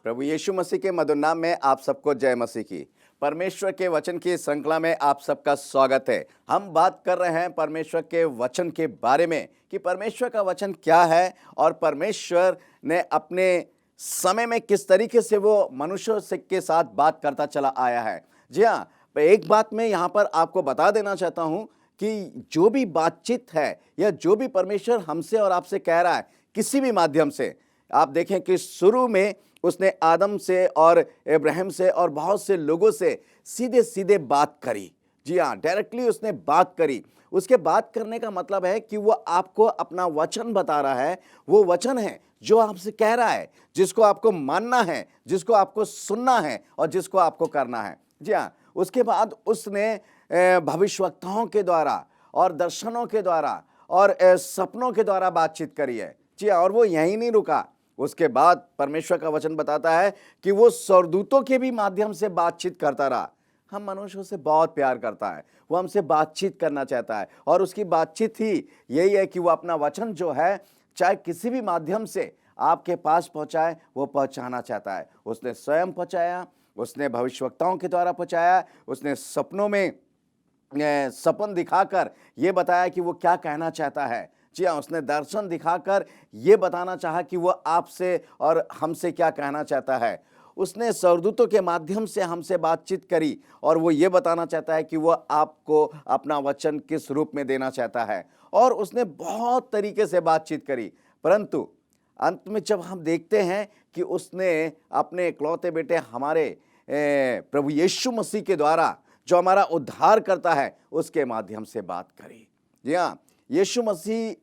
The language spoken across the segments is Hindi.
प्रभु यीशु मसीह के मधुर नाम में आप सबको जय मसीह की। परमेश्वर के वचन की श्रृंखला में आप सबका स्वागत है। हम बात कर रहे हैं परमेश्वर के वचन के बारे में कि परमेश्वर का वचन क्या है और परमेश्वर ने अपने समय में किस तरीके से वो मनुष्यों से के साथ बात करता चला आया है। जी हाँ, एक बात मैं यहाँ पर आपको बता देना चाहता हूँ कि जो भी बातचीत है या जो भी परमेश्वर हमसे और आपसे कह रहा है किसी भी माध्यम से, आप देखें कि शुरू में उसने आदम से और इब्राहिम से और बहुत से लोगों से सीधे सीधे बात करी। जी हाँ, डायरेक्टली उसने बात करी। उसके बात करने का मतलब है कि वो आपको अपना वचन बता रहा है। वो वचन है जो आपसे कह रहा है, जिसको आपको मानना है, जिसको आपको सुनना है और जिसको आपको करना है। जी हाँ, उसके बाद उसने भविष्यवक्ताओं के द्वारा और दर्शनों के द्वारा और सपनों के द्वारा बातचीत करी है। जी हाँ, और वो यहीं नहीं रुका। उसके बाद परमेश्वर का वचन बताता है कि वो स्वर्गदूतों के भी माध्यम से बातचीत करता रहा। हम मनुष्यों से बहुत प्यार करता है, वो हमसे बातचीत करना चाहता है और उसकी बातचीत ही यही है कि वो अपना वचन जो है चाहे किसी भी माध्यम से आपके पास पहुंचाए, वो पहुंचाना चाहता है। उसने स्वयं पहुंचाया, उसने भविष्यवक्ताओं के द्वारा पहुंचाया, उसने सपनों में सपन दिखाकर ये बताया कि वो क्या कहना चाहता है। जी हाँ, उसने दर्शन दिखाकर ये बताना चाहा कि वो आपसे और हमसे क्या कहना चाहता है। उसने स्वर्गदूतों के माध्यम से हमसे बातचीत करी और वो ये बताना चाहता है कि वो आपको अपना वचन किस रूप में देना चाहता है। और उसने बहुत तरीके से बातचीत करी, परंतु अंत में जब हम देखते हैं कि उसने अपने इकलौते बेटे हमारे प्रभु यीशु मसीह के द्वारा जो हमारा उद्धार करता है उसके माध्यम से बात करी। जी हाँ, यीशु मसीह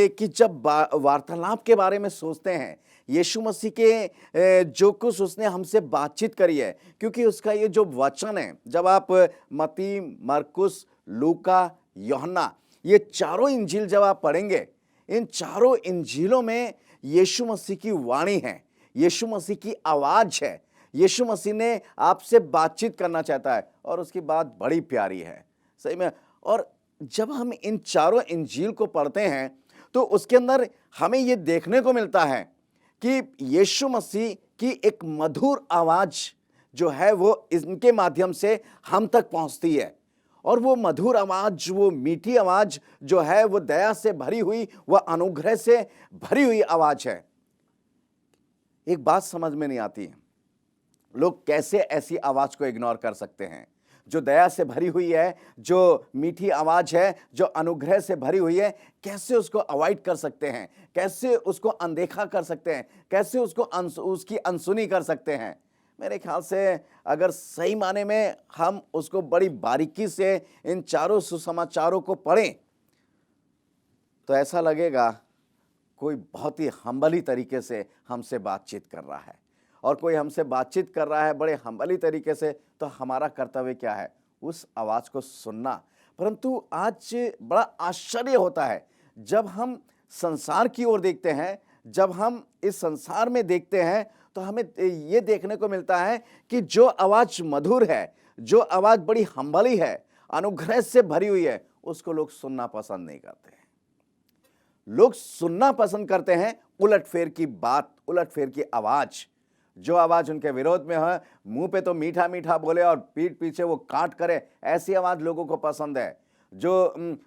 की जब वार्तालाप के बारे में सोचते हैं, यीशु मसीह के जो कुछ उसने हमसे बातचीत करी है, क्योंकि उसका ये जो वचन है, जब आप मत्ती, मरकुस, लूका, यूहन्ना ये चारों इंजील जब आप पढ़ेंगे, इन चारों इंजीलों में यीशु मसीह की वाणी है, यीशु मसीह की आवाज है। यीशु मसीह ने आपसे बातचीत करना चाहता है और उसकी बात बड़ी प्यारी है, सही में। और जब हम इन चारों इंजील को पढ़ते हैं तो उसके अंदर हमें ये देखने को मिलता है कि यीशु मसीह की एक मधुर आवाज जो है वो इनके माध्यम से हम तक पहुंचती है। और वो मधुर आवाज, वो मीठी आवाज जो है वो दया से भरी हुई, वह अनुग्रह से भरी हुई आवाज है। एक बात समझ में नहीं आती है, लोग कैसे ऐसी आवाज को इग्नोर कर सकते हैं जो दया से भरी हुई है, जो मीठी आवाज है, जो अनुग्रह से भरी हुई है। कैसे उसको अवॉइड कर सकते हैं, कैसे उसको अनदेखा कर सकते हैं, कैसे उसको उसकी अनसुनी कर सकते हैं। मेरे ख्याल से अगर सही माने में हम उसको बड़ी बारीकी से इन चारों सुसमाचारों को पढ़ें तो ऐसा लगेगा कोई बहुत ही हम्बली तरीके से हमसे बातचीत कर रहा है। और कोई हमसे बातचीत कर रहा है बड़े हम्बली तरीके से, तो हमारा कर्तव्य क्या है? उस आवाज को सुनना। परंतु आज बड़ा आश्चर्य होता है जब हम संसार की ओर देखते हैं, जब हम इस संसार में देखते हैं तो हमें ये देखने को मिलता है कि जो आवाज मधुर है, जो आवाज बड़ी हम्बली है, अनुग्रह से भरी हुई है, उसको लोग सुनना पसंद नहीं करते हैं। लोग सुनना पसंद करते हैं उलटफेर की बात, उलटफेर की आवाज। जो आवाज उनके विरोध में है, मुंह पे तो मीठा मीठा बोले और पीठ पीछे वो काट करे, ऐसी आवाज लोगों को पसंद है। जो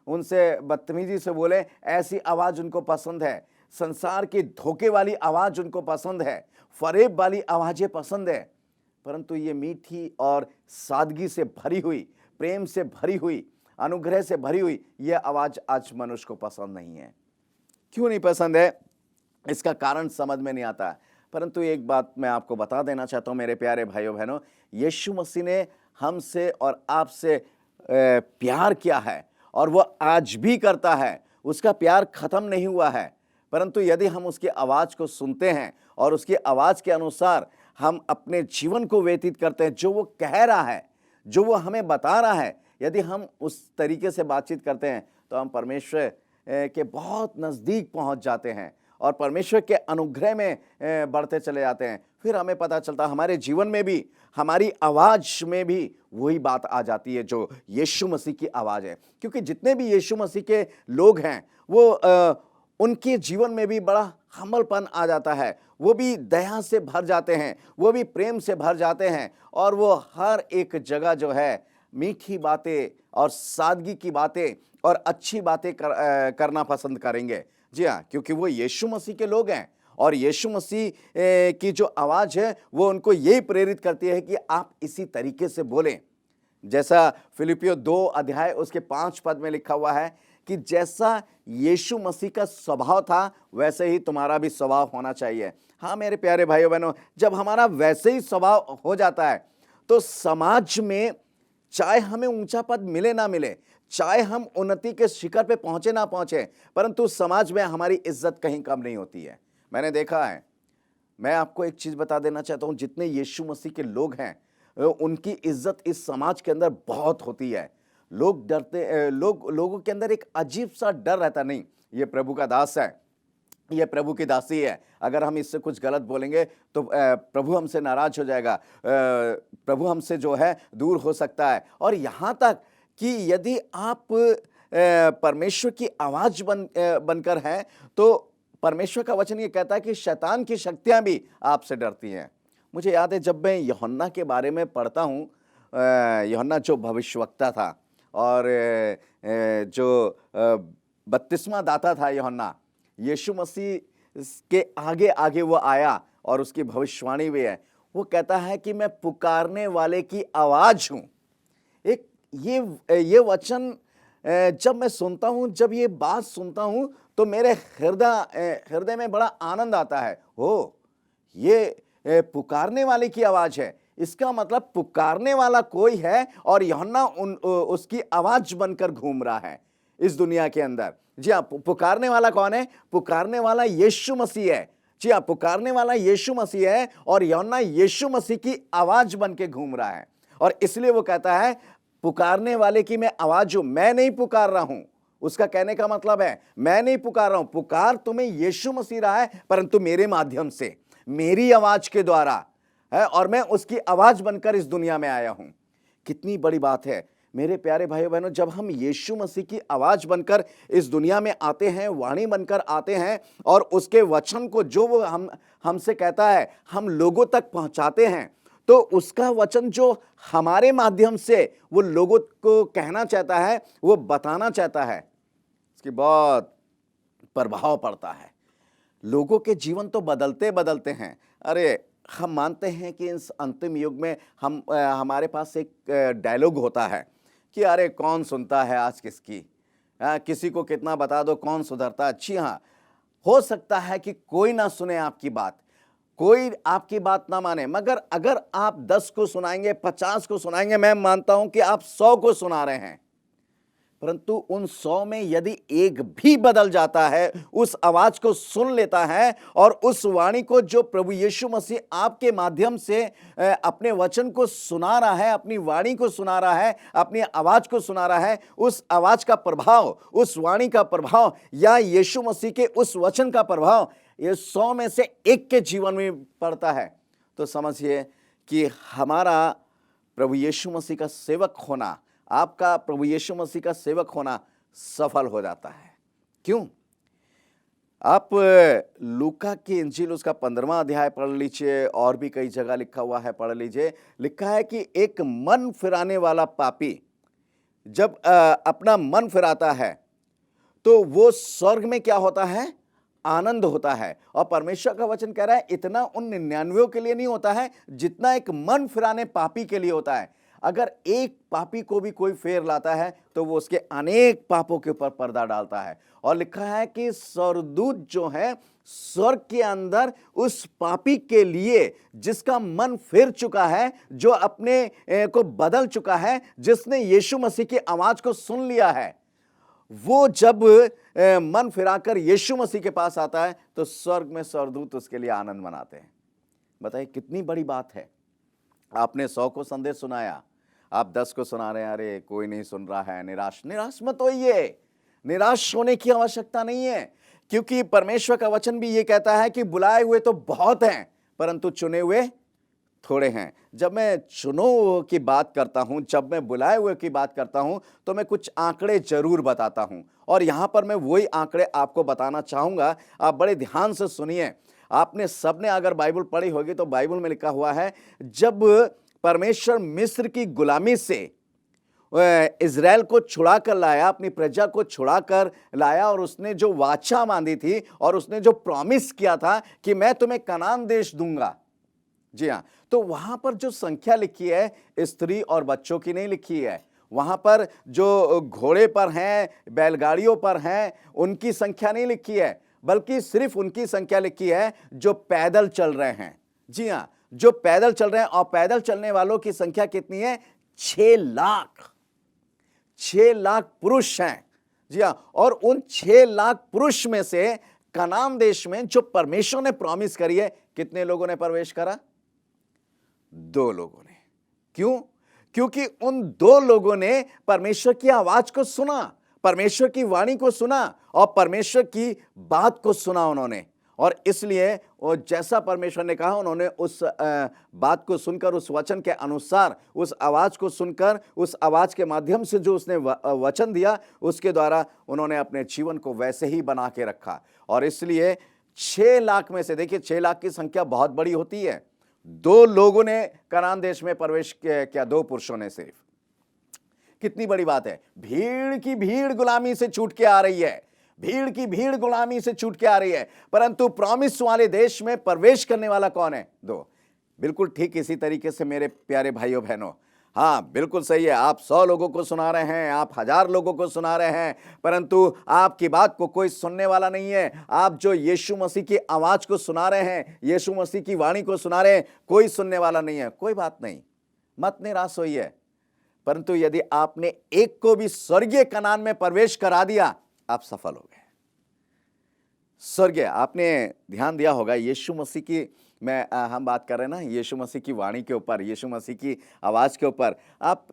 उनसे बदतमीजी से बोले, ऐसी आवाज उनको पसंद है। संसार की धोखे वाली आवाज उनको पसंद है, फरेब वाली आवाजें पसंद है। परंतु ये मीठी और सादगी से भरी हुई, प्रेम से भरी हुई, अनुग्रह से भरी हुई यह आवाज आज मनुष्य को पसंद नहीं है। क्यों नहीं पसंद है, इसका कारण समझ में नहीं आता। परंतु एक बात मैं आपको बता देना चाहता हूं मेरे प्यारे भाइयों बहनों, यीशु मसीह ने हमसे और आपसे प्यार किया है और वो आज भी करता है। उसका प्यार खत्म नहीं हुआ है। परंतु यदि हम उसकी आवाज को सुनते हैं और उसकी आवाज के अनुसार हम अपने जीवन को व्यतीत करते हैं, जो वो कह रहा है, जो वो हमें बता रहा है, यदि हम उस तरीके से बातचीत करते हैं तो हम परमेश्वर के बहुत नज़दीक पहुंच जाते हैं और परमेश्वर के अनुग्रह में बढ़ते चले जाते हैं। फिर हमें पता चलता हमारे जीवन में भी, हमारी आवाज में भी वही बात आ जाती है जो यीशु मसीह की आवाज है। क्योंकि जितने भी यीशु मसीह के लोग हैं वो उनके जीवन में भी बड़ा हमलपन आ जाता है, वो भी दया से भर जाते हैं, वो भी प्रेम से भर जाते हैं और वो हर एक जगह जो है मीठी बातें और सादगी की बातें और अच्छी बातें करना पसंद करेंगे। जी हाँ, क्योंकि वो यीशु मसीह के लोग हैं और यीशु मसीह की जो आवाज़ है वो उनको यही प्रेरित करती है कि आप इसी तरीके से बोलें। जैसा फिलिपियो 2 अध्याय उसके 5 पद में लिखा हुआ है कि जैसा यीशु मसीह का स्वभाव था वैसे ही तुम्हारा भी स्वभाव होना चाहिए। हाँ मेरे प्यारे भाइयों बहनों, जब हमारा वैसे ही स्वभाव हो जाता है तो समाज में चाहे हमें ऊंचा पद मिले ना मिले, चाहे हम उन्नति के शिखर पे पहुंचे ना पहुंचे, परंतु समाज में हमारी इज्जत कहीं कम नहीं होती है। मैंने देखा है, मैं आपको एक चीज बता देना चाहता हूं, जितने यीशु मसीह के लोग हैं उनकी इज्जत इस समाज के अंदर बहुत होती है। लोग डरते, लोगों के अंदर एक अजीब सा डर रहता, नहीं ये प्रभु का दास है, ये प्रभु की दासी है, अगर हम इससे कुछ गलत बोलेंगे तो प्रभु हमसे नाराज हो जाएगा, प्रभु हमसे जो है दूर हो सकता है। और यहाँ तक कि यदि आप परमेश्वर की आवाज बनकर हैं तो परमेश्वर का वचन ये कहता है कि शैतान की शक्तियां भी आपसे डरती हैं। मुझे याद है जब मैं यूहन्ना के बारे में पढ़ता हूँ, यूहन्ना जो भविष्यवक्ता था और जो बपतिस्मा दाता था यूहन्ना, यीशु मसीह के आगे आगे वो आया और उसकी भविष्यवाणी भी है। वो कहता है कि मैं पुकारने वाले की आवाज हूं। एक ये वचन जब मैं सुनता हूं, जब ये बात सुनता हूं तो मेरे हृदय में बड़ा आनंद आता है। हो, ये पुकारने वाले की आवाज है, इसका मतलब पुकारने वाला कोई है और यूहन्ना उसकी आवाज बनकर घूम रहा है इस दुनिया के अंदर। जी हाँ, पुकारने वाला कौन है? पुकारने वाला यीशु मसीह है। जी हाँ, पुकारने वाला यीशु मसीह है और यूहन्ना यीशु मसीह की आवाज बन के घूम रहा है। और इसलिए वो कहता है पुकारने वाले की मैं आवाज हूं, मैं नहीं पुकार रहा हूं। उसका कहने का मतलब है मैं नहीं पुकार रहा हूं, पुकार तुम्हें यीशु मसीह रहा है, परंतु मेरे माध्यम से, मेरी आवाज के द्वारा है, और मैं उसकी आवाज बनकर इस दुनिया में आया हूं। कितनी बड़ी बात है मेरे प्यारे भाइयों बहनों, जब हम यीशु मसीह की आवाज बनकर इस दुनिया में आते हैं, वाणी बनकर आते हैं और उसके वचन को जो वो हमसे कहता है हम लोगों तक पहुंचाते हैं, तो उसका वचन जो हमारे माध्यम से वो लोगों को कहना चाहता है, वो बताना चाहता है, इसकी बहुत प्रभाव पड़ता है। लोगों के जीवन तो बदलते बदलते हैं। अरे हम मानते हैं कि इस अंतिम युग में हमारे पास एक डायलॉग होता है कि अरे कौन सुनता है आज किसकी, किसी को कितना बता दो कौन सुधरता। जी हाँ, हो सकता है कि कोई ना सुने आपकी बात, कोई आपकी बात ना माने, मगर अगर आप 10 को सुनाएंगे, 50 को सुनाएंगे, मैं मानता हूं कि आप 100 को सुना रहे हैं, परंतु उन 100 में यदि एक भी बदल जाता है, उस आवाज को सुन लेता है और उस वाणी को जो प्रभु यीशु मसीह आपके माध्यम से अपने वचन को सुना रहा है, अपनी वाणी को सुना रहा है, अपनी आवाज को सुना रहा है, उस आवाज का प्रभाव, उस वाणी का प्रभाव या यीशु मसीह के उस वचन का प्रभाव ये 100 में से एक के जीवन में पड़ता है, तो समझिए कि हमारा प्रभु यीशु मसीह का सेवक होना, आपका प्रभु यीशु मसीह का सेवक होना सफल हो जाता है। क्यों? आप लूका की इंजील उसका 15वां अध्याय पढ़ लीजिए, और भी कई जगह लिखा हुआ है, पढ़ लीजिए। लिखा है कि एक मन फिराने वाला पापी जब अपना मन फिराता है तो वो स्वर्ग में क्या होता है? आनंद होता है। और परमेश्वर का वचन कह रहा है इतना उन 99 के लिए नहीं होता है जितना एक मन फिराने पापी के लिए होता है। अगर एक पापी को भी कोई फेर लाता है तो वो उसके अनेक पापों के ऊपर पर्दा डालता है। और लिखा है कि स्वर्गदूत जो है स्वर्ग के अंदर उस पापी के लिए जिसका मन फिर चुका है, जो अपने को बदल चुका है, जिसने यीशु मसीह की आवाज को सुन लिया है, वो जब मन फिराकर यीशु मसीह के पास आता है तो स्वर्ग में स्वर्गदूत उसके लिए आनंद मनाते हैं। बताइए कितनी बड़ी बात है। आपने 100 को संदेश सुनाया, आप 10 को सुना रहे हैं, अरे कोई नहीं सुन रहा है, निराश मत होइए। निराश होने की आवश्यकता नहीं है, क्योंकि परमेश्वर का वचन भी ये कहता है कि बुलाए हुए तो बहुत हैं परंतु चुने हुए थोड़े हैं। जब मैं चुनाव की बात करता हूं, जब मैं बुलाए हुए की बात करता हूं, तो मैं कुछ आंकड़े जरूर बताता हूं और यहां पर मैं वही आंकड़े आपको बताना चाहूंगा। आप बड़े ध्यान से सुनिए। आपने सबने अगर बाइबल पढ़ी होगी तो बाइबल में लिखा हुआ है, जब परमेश्वर मिस्र की गुलामी से इज़राइल को छुड़ा कर लाया, अपनी प्रजा को छुड़ा कर लाया और उसने जो वाचा बांधी थी और उसने जो प्रॉमिस किया था कि मैं तुम्हें कनान देश दूंगा। जी हाँ, तो वहां पर जो संख्या लिखी है, स्त्री और बच्चों की नहीं लिखी है। वहां पर जो घोड़े पर हैं, बैलगाड़ियों पर हैं, उनकी संख्या नहीं लिखी है, बल्कि सिर्फ उनकी संख्या लिखी है जो पैदल चल रहे हैं। जी हाँ, जो पैदल चल रहे हैं। और पैदल चलने वालों की संख्या कितनी है? 6 लाख। 6 लाख पुरुष हैं। जी हाँ, और उन 6 लाख पुरुष में से कनान देश में जो परमेश्वर ने प्रॉमिस करी है, कितने लोगों ने प्रवेश करा? 2 लोगों ने। क्यों? क्योंकि उन 2 लोगों ने परमेश्वर की आवाज को सुना, परमेश्वर की वाणी को सुना और परमेश्वर की बात को सुना उन्होंने। और इसलिए वो जैसा परमेश्वर ने कहा, उन्होंने उस बात को सुनकर, उस वचन के अनुसार, उस आवाज को सुनकर, उस आवाज के माध्यम से जो उसने वचन दिया, उसके द्वारा उन्होंने अपने जीवन को वैसे ही बना के रखा। और इसलिए 6 लाख में से, देखिए 6 लाख की संख्या बहुत बड़ी होती है। 2 लोगों ने कनान देश में प्रवेश किया, 2 पुरुषों ने सिर्फ। कितनी बड़ी बात है। भीड़ की भीड़ गुलामी से छूट के आ रही है, भीड़ की भीड़ गुलामी से छूट के आ रही है, परंतु प्रॉमिस वाले देश में प्रवेश करने वाला कौन है? 2। बिल्कुल ठीक इसी तरीके से मेरे प्यारे भाइयों बहनों, हाँ बिल्कुल सही है। आप 100 लोगों को सुना रहे हैं, आप 1000 लोगों को सुना रहे हैं, परंतु आपकी बात को कोई सुनने वाला नहीं है। आप जो यीशु मसीह की आवाज को सुना रहे हैं, यीशु मसीह की वाणी को सुना रहे हैं, कोई सुनने वाला नहीं है। कोई बात नहीं, मत निराश होइए। परंतु यदि आपने एक को भी स्वर्गीय कनान में प्रवेश करा दिया, आप सफल हो गए। स्वर्गीय, आपने ध्यान दिया होगा यीशु मसीह की, हम बात कर रहे हैं ना यीशु मसीह की वाणी के ऊपर, यीशु मसीह की आवाज के ऊपर। आप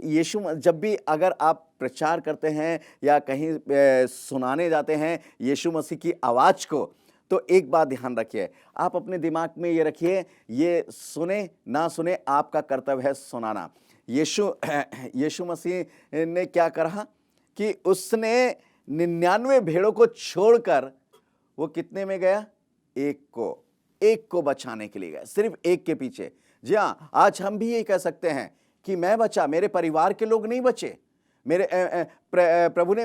जब भी अगर आप प्रचार करते हैं या कहीं सुनाने जाते हैं यीशु मसीह की आवाज को, तो एक बात ध्यान रखिए। आप अपने दिमाग में ये रखिए, ये सुने ना सुने, आपका कर्तव्य है सुनाना। यीशु मसीह ने क्या कहा कि उसने 99 भेड़ों को छोड़कर वो कितने में गया? एक को बचाने के लिए गया, सिर्फ एक के पीछे। जी हाँ, आज हम भी ये कह सकते हैं कि मैं बचा, मेरे परिवार के लोग नहीं बचे। मेरे प्रभु ने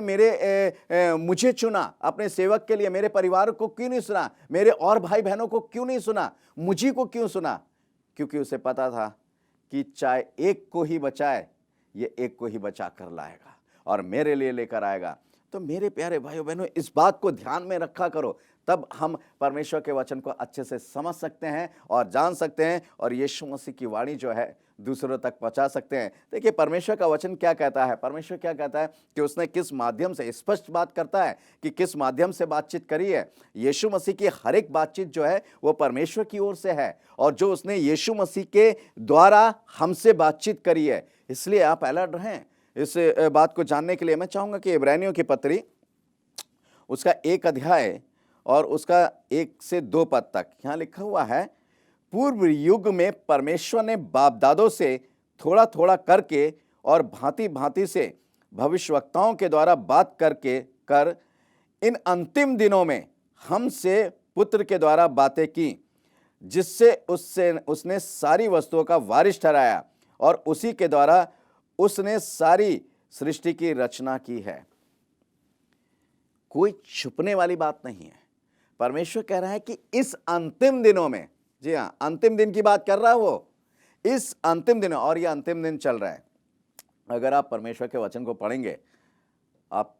मुझे चुना अपने सेवक के लिए। मेरे परिवार को क्यों नहीं सुना? मेरे और भाई बहनों को क्यों नहीं सुना? मुझी को क्यों सुना? क्योंकि उसे पता था कि चाहे एक को ही बचाए, ये एक को ही बचा कर लाएगा और मेरे लिए लेकर आएगा। तो मेरे प्यारे भाइयों बहनों, इस बात को ध्यान में रखा करो, तब हम परमेश्वर के वचन को अच्छे से समझ सकते हैं और जान सकते हैं और यीशु मसीह की वाणी जो है दूसरों तक पहुंचा सकते हैं। देखिए परमेश्वर का वचन क्या कहता है, परमेश्वर क्या कहता है कि उसने किस माध्यम से, स्पष्ट बात करता है कि किस माध्यम से बातचीत करी है। यीशु मसीह की हर एक बातचीत जो है वो परमेश्वर की ओर से है और जो उसने यीशु मसीह के द्वारा हमसे बातचीत करी है। इसलिए आप अलर्ट रहें इस बात को जानने के लिए। मैं चाहूंगा कि इब्रानियों की पत्री उसका 1 अध्याय और उसका 1 से 2 पद तक यहां लिखा हुआ है, पूर्व युग में परमेश्वर ने बाप दादों से थोड़ा थोड़ा करके और भांति भांति से भविष्यवक्ताओं के द्वारा बात कर इन अंतिम दिनों में हमसे पुत्र के द्वारा बातें की, जिससे उसने सारी वस्तुओं का वारिस ठहराया और उसी के द्वारा उसने सारी सृष्टि की रचना की है। कोई छुपने वाली बात नहीं है। परमेश्वर कह रहा है कि इस अंतिम दिनों में, जी हां, अंतिम दिन की बात कर रहा है वो, इस अंतिम दिन, और ये अंतिम दिन चल रहा है। अगर आप परमेश्वर के वचन को पढ़ेंगे, आप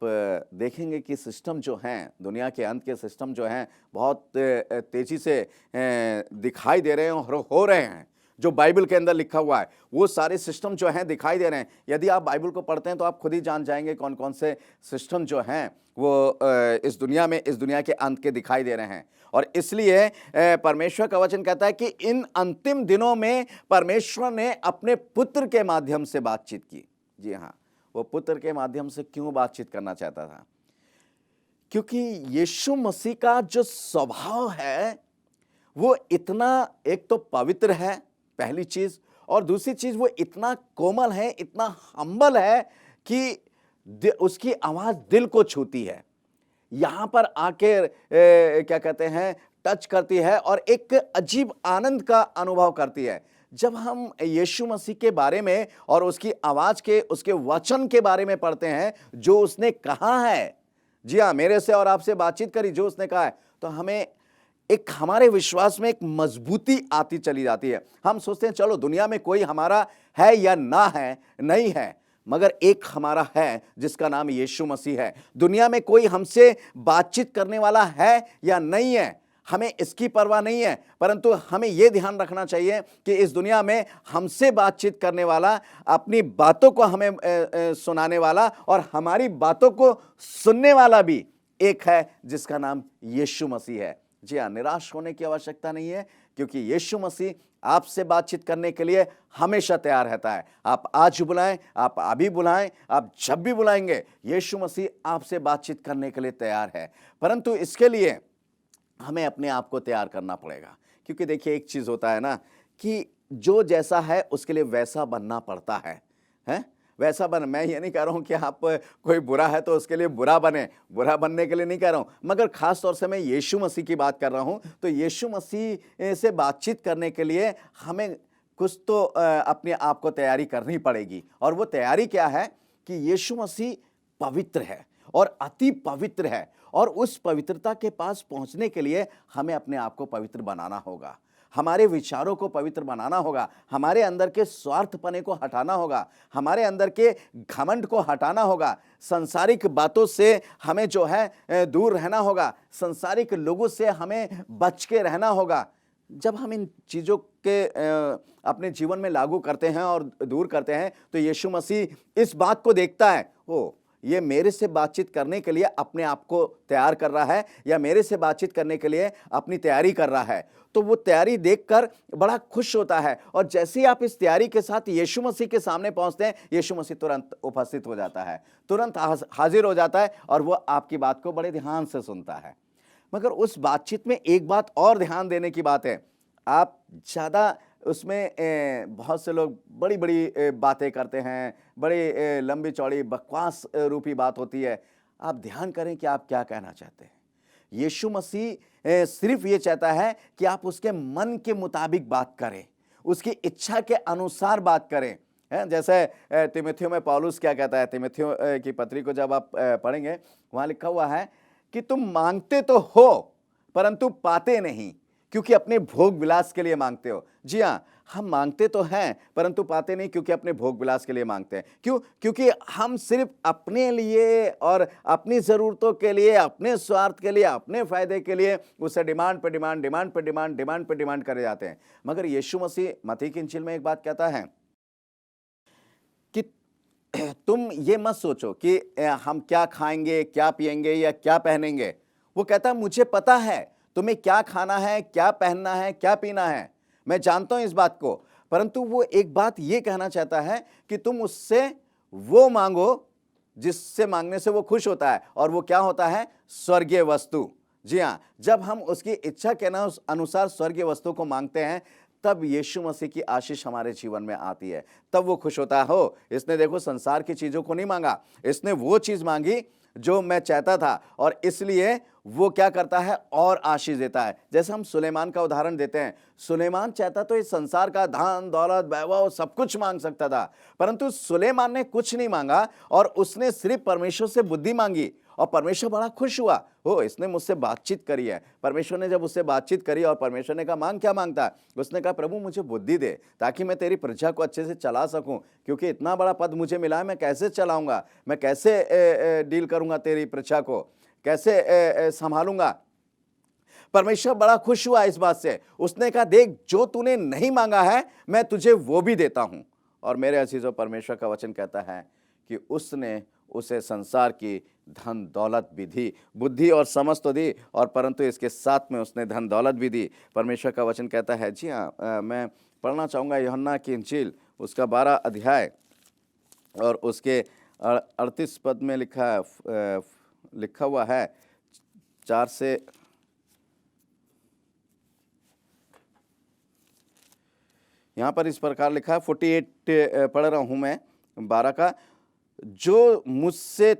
देखेंगे कि सिस्टम जो हैं, दुनिया के अंत के सिस्टम जो हैं, बहुत तेजी से दिखाई दे रहे हैं और हो रहे हैं। जो बाइबल के अंदर लिखा हुआ है वो सारे सिस्टम जो हैं दिखाई दे रहे हैं। यदि आप बाइबल को पढ़ते हैं तो आप खुद ही जान जाएंगे कौन कौन से सिस्टम जो हैं वो इस दुनिया में, इस दुनिया के अंत के दिखाई दे रहे हैं। और इसलिए परमेश्वर का वचन कहता है कि इन अंतिम दिनों में परमेश्वर ने अपने पुत्र के माध्यम से बातचीत की। जी हाँ, वो पुत्र के माध्यम से क्यों बातचीत करना चाहता था? क्योंकि यीशु मसीह का जो स्वभाव है वो इतना एक तो पवित्र है, पहली चीज। और दूसरी चीज, वो इतना कोमल है, इतना हम्बल है कि उसकी आवाज दिल को छूती है, यहां पर आके क्या कहते हैं, टच करती है और एक अजीब आनंद का अनुभव करती है। जब हम यीशु मसीह के बारे में और उसकी आवाज के, उसके वचन के बारे में पढ़ते हैं, जो उसने कहा है, जी हाँ, मेरे से और आपसे बातचीत करी, जो उसने कहा है, तो हमें एक, हमारे विश्वास में एक मजबूती आती चली जाती है। हम सोचते हैं चलो दुनिया में कोई हमारा है या ना है, नहीं है, मगर एक हमारा है जिसका नाम यीशु मसीह है। दुनिया में कोई हमसे बातचीत करने वाला है या नहीं है, हमें इसकी परवाह नहीं है, परंतु हमें यह ध्यान रखना चाहिए कि इस दुनिया में हमसे बातचीत करने वाला, अपनी बातों को हमें सुनाने वाला और हमारी बातों को सुनने वाला भी एक है, जिसका नाम यीशु मसीह है। जी हाँ, निराश होने की आवश्यकता नहीं है, क्योंकि यीशु मसीह आपसे बातचीत करने के लिए हमेशा तैयार रहता है। आप आज बुलाएं, आप अभी बुलाएं, आप जब भी बुलाएंगे, यीशु मसीह आपसे बातचीत करने के लिए तैयार है। परंतु इसके लिए हमें अपने आप को तैयार करना पड़ेगा, क्योंकि देखिए एक चीज होता है ना, कि जो जैसा है उसके लिए वैसा बनना पड़ता है, हैं? वैसा बन, मैं ये नहीं कह रहा हूं कि आप कोई बुरा है तो उसके लिए बुरा बने, बुरा बनने के लिए नहीं कह रहा हूं, मगर खास तौर से मैं यीशु मसीह की बात कर रहा हूं। तो यीशु मसीह से बातचीत करने के लिए हमें कुछ तो अपने आप को तैयारी करनी पड़ेगी। और वो तैयारी क्या है कि यीशु मसीह पवित्र है और अति पवित्र है, और उस पवित्रता के पास पहुंचने के लिए हमें अपने आप को पवित्र बनाना होगा, हमारे विचारों को पवित्र बनाना होगा, हमारे अंदर के स्वार्थपने को हटाना होगा, हमारे अंदर के घमंड को हटाना होगा, संसारिक बातों से हमें जो है दूर रहना होगा, संसारिक लोगों से हमें बच के रहना होगा। जब हम इन चीज़ों के अपने जीवन में लागू करते हैं और दूर करते हैं, तो यीशु मसीह इस बात को देखता है, ओ ये मेरे से बातचीत करने के लिए अपने आप को तैयार कर रहा है, या मेरे से बातचीत करने के लिए अपनी तैयारी कर रहा है, तो वो तैयारी देखकर बड़ा खुश होता है। और जैसे ही आप इस तैयारी के साथ यीशु मसीह के सामने पहुंचते हैं, यीशु मसीह तुरंत उपस्थित हो जाता है, तुरंत हाजिर हो जाता है, और वो आपकी बात को बड़े ध्यान से सुनता है। मगर उस बातचीत में एक बात और ध्यान देने की बात है, आप ज़्यादा उसमें बहुत से लोग बड़ी बड़ी बातें करते हैं, बड़ी लंबी चौड़ी बकवास रूपी बात होती है। आप ध्यान करें कि आप क्या कहना चाहते हैं। यीशु मसीह सिर्फ ये चाहता है कि आप उसके मन के मुताबिक बात करें, उसकी इच्छा के अनुसार बात करें। जैसे तीमुथियों में पौलुस क्या कहता है, तीमुथियों की पत्री को जब आप पढ़ेंगे, वहाँ लिखा हुआ है कि तुम मांगते तो हो परंतु पाते नहीं, क्योंकि अपने भोग विलास के लिए मांगते हो। जी हाँ, हम मांगते तो हैं परंतु पाते नहीं, क्योंकि अपने भोग विलास के लिए मांगते हैं। क्यों? क्योंकि हम सिर्फ अपने लिए और अपनी ज़रूरतों के लिए, अपने स्वार्थ के लिए, अपने फायदे के लिए उसे डिमांड पे डिमांड, डिमांड पे डिमांड, डिमांड पे डिमांड करे जाते हैं। मगर यीशु मसीह मत्ती की इंजील में एक बात कहता है कि तुम ये मत सोचो कि हम क्या खाएंगे, क्या पिएंगे या क्या पहनेंगे। वो कहता है मुझे पता है तुम्हें क्या खाना है, क्या पहनना है, क्या पीना है, मैं जानता हूं इस बात को। परंतु वो एक बात ये कहना चाहता है कि तुम उससे वो मांगो जिससे मांगने से वो खुश होता है, और वो क्या होता है? स्वर्गीय वस्तु। जी हाँ, जब हम उसकी इच्छा के अनुसार स्वर्गीय वस्तु को मांगते हैं, तब यीशु मसीह की आशीष हमारे जीवन में आती है, तब वो खुश होता है। हो, इसने देखो संसार की चीजों को नहीं मांगा, इसने वो चीज मांगी जो मैं चाहता था, और इसलिए वो क्या करता है? और आशीष देता है। जैसे हम सुलेमान का उदाहरण देते हैं, सुलेमान चाहता तो इस संसार का धन दौलत वैभव सब कुछ मांग सकता था, परंतु सुलेमान ने कुछ नहीं मांगा, और उसने सिर्फ परमेश्वर से बुद्धि मांगी, और परमेश्वर बड़ा खुश हुआ। हो, इसने मुझसे बातचीत करी है। परमेश्वर ने जब उससे बातचीत करी और परमेश्वर ने कहा मांग क्या मांगता है, उसने कहा प्रभु मुझे बुद्धि दे, ताकि मैं तेरी प्रजा को अच्छे से चला सकूं, क्योंकि इतना बड़ा पद मुझे मिला है, मैं कैसे चलाऊंगा, मैं कैसे डील करूंगा, तेरी प्रजा को कैसे संभालूंगा। परमेश्वर बड़ा खुश हुआ इस बात से। उसने कहा देख, जो तूने नहीं मांगा है मैं तुझे वो भी देता हूं। और मेरे अजीजों, परमेश्वर का वचन कहता है कि उसने उसे संसार की धन दौलत भी दी, बुद्धि और समझ तो दी, और परंतु इसके साथ में उसने धन दौलत भी दी। परमेश्वर का वचन कहता है, जी हाँ, मैं पढ़ना चाहूँगा यूहन्ना की इंजील उसका 12 अध्याय और उसके 38 पद में लिखा हुआ है 4 से यहाँ पर इस प्रकार लिखा है 48 पढ़ रहा हूँ मैं 12 का, जो मुझे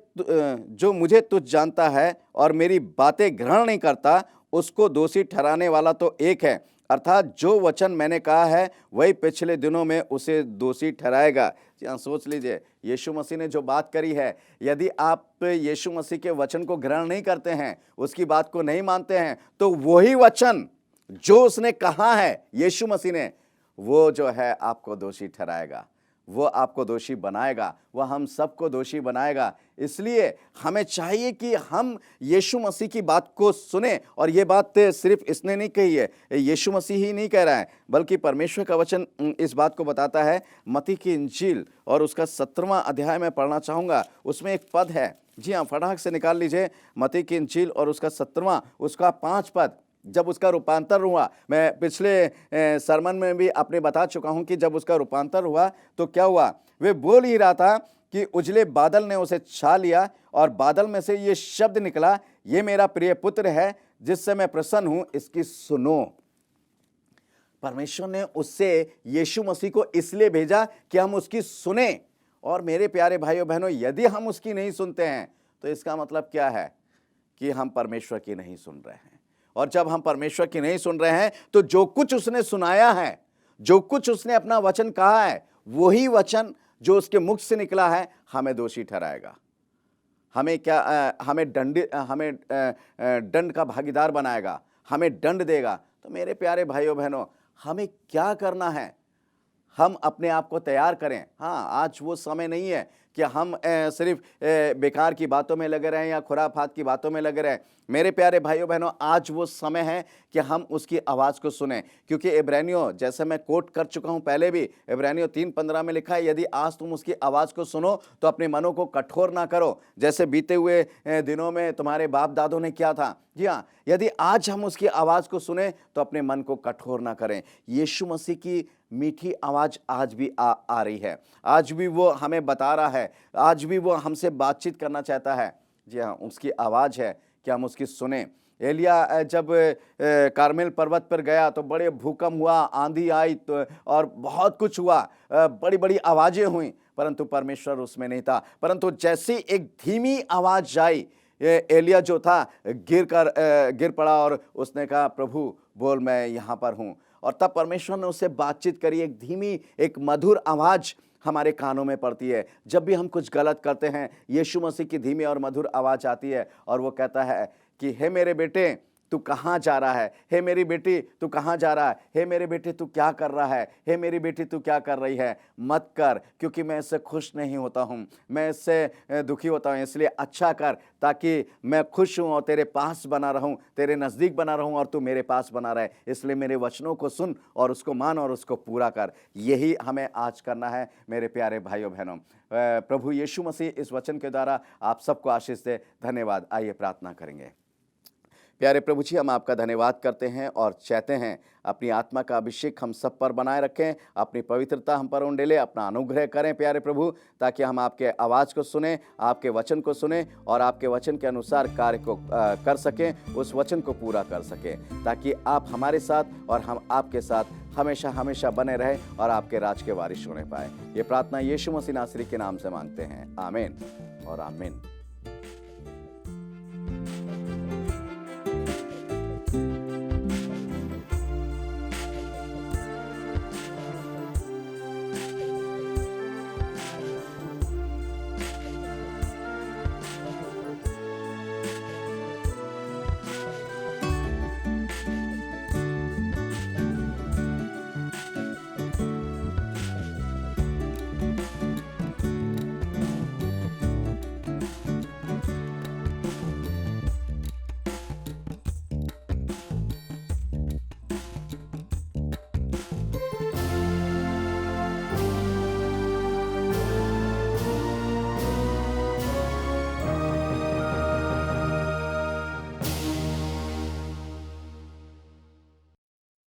तुझ जानता है और मेरी बातें ग्रहण नहीं करता, उसको दोषी ठहराने वाला तो एक है, अर्थात जो वचन मैंने कहा है वही पिछले दिनों में उसे दोषी ठहराएगा। यहाँ सोच लीजिए, यीशु मसीह ने जो बात करी है, यदि आप यीशु मसीह के वचन को ग्रहण नहीं करते हैं, उसकी बात को नहीं मानते हैं, तो वही वचन जो उसने कहा है यीशु मसीह ने, वो जो है आपको दोषी ठहराएगा, वो आपको दोषी बनाएगा, वह हम सबको दोषी बनाएगा। इसलिए हमें चाहिए कि हम यीशु मसीह की बात को सुने। और ये बात सिर्फ इसने नहीं कही है, यीशु मसीह ही नहीं कह रहा है, बल्कि परमेश्वर का वचन इस बात को बताता है। मत्ती की इंजील और उसका 17वां अध्याय में पढ़ना चाहूँगा, उसमें एक पद है, जी हाँ, फटाक से निकाल लीजिए, मत्ती की इंजील और उसका 17वां, उसका 5 पद। जब उसका रूपांतर हुआ, मैं पिछले सरमन में भी आपने बता चुका हूं कि जब उसका रूपांतर हुआ तो क्या हुआ, वे बोल ही रहा था कि उजले बादल ने उसे छा लिया और बादल में से ये शब्द निकला, ये मेरा प्रिय पुत्र है जिससे मैं प्रसन्न हूं, इसकी सुनो। परमेश्वर ने उससे यीशु मसीह को इसलिए भेजा कि हम उसकी सुने। और मेरे प्यारे भाइयों बहनों, यदि हम उसकी नहीं सुनते हैं तो इसका मतलब क्या है कि हम परमेश्वर की नहीं सुन रहे हैं। और जब हम परमेश्वर की नहीं सुन रहे हैं तो जो कुछ उसने सुनाया है, जो कुछ उसने अपना वचन कहा है, वही वचन जो उसके मुख से निकला है हमें दोषी ठहराएगा, हमें दंड का भागीदार बनाएगा, हमें दंड देगा। तो मेरे प्यारे भाइयों बहनों, हमें क्या करना है, हम अपने आप को तैयार करें। हाँ, आज वो समय नहीं है कि हम सिर्फ बेकार की बातों में लगे रहें या खुराफात की बातों में लगे रहें। मेरे प्यारे भाइयों बहनों, आज वो समय है कि हम उसकी आवाज़ को सुनें, क्योंकि इब्रानियों, जैसे मैं कोट कर चुका हूँ पहले भी, इब्रानियों 3:15 में लिखा है, यदि आज तुम उसकी आवाज़ को सुनो तो अपने मनों को कठोर ना करो, जैसे बीते हुए दिनों में तुम्हारे बाप दादों ने किया था। जी हाँ, यदि आज हम उसकी आवाज़ को सुने तो अपने मन को कठोर ना करें। यीशु मसीह की मीठी आवाज़ आज भी आ रही है, आज भी वो हमें बता रहा है, आज भी वो हमसे बातचीत करना चाहता है। जी हाँ, उसकी आवाज़ है कि हम उसकी सुने। एलिया जब कार्मेल पर्वत पर गया तो बड़े भूकंप हुआ, आंधी आई तो और बहुत कुछ हुआ, बड़ी बड़ी आवाज़ें हुई, परंतु परमेश्वर उसमें नहीं था। परंतु जैसी एक धीमी आवाज़ आई, एलिया जो था गिर पड़ा और उसने कहा, प्रभु बोल, मैं यहाँ पर हूँ। और तब परमेश्वर ने उससे बातचीत करी। एक धीमी, एक मधुर आवाज़ हमारे कानों में पड़ती है जब भी हम कुछ गलत करते हैं। यीशु मसीह की धीमी और मधुर आवाज़ आती है और वो कहता है कि हे मेरे बेटे, तू कहाँ जा रहा है, हे मेरी बेटी तू कहाँ जा रहा है, हे मेरे बेटे तू क्या कर रहा है, हे मेरी बेटी तू क्या कर रही है, मत कर, क्योंकि मैं इससे खुश नहीं होता हूँ, मैं इससे दुखी होता हूँ। इसलिए अच्छा कर ताकि मैं खुश हूँ और तेरे पास बना रहूँ, तेरे नज़दीक बना रहूँ और तू मेरे पास बना रहे। इसलिए मेरे वचनों को सुन और उसको मान और उसको पूरा कर। यही हमें आज करना है मेरे प्यारे भाइयों बहनों। प्रभु यीशु मसीह इस वचन के द्वारा आप सबको आशीष दे। धन्यवाद। आइए प्रार्थना करेंगे। प्यारे प्रभु जी, हम आपका धन्यवाद करते हैं और चाहते हैं अपनी आत्मा का अभिषेक हम सब पर बनाए रखें, अपनी पवित्रता हम पर उंडेले, अपना अनुग्रह करें प्यारे प्रभु, ताकि हम आपके आवाज़ को सुने, आपके वचन को सुने और आपके वचन के अनुसार कार्य को कर सकें, उस वचन को पूरा कर सकें, ताकि आप हमारे साथ और हम आपके साथ हमेशा हमेशा बने रहें और आपके राज के वारिस होने पाए। ये प्रार्थना यीशु मसीह नासरी के नाम से मांगते हैं। आमीन और आमीन।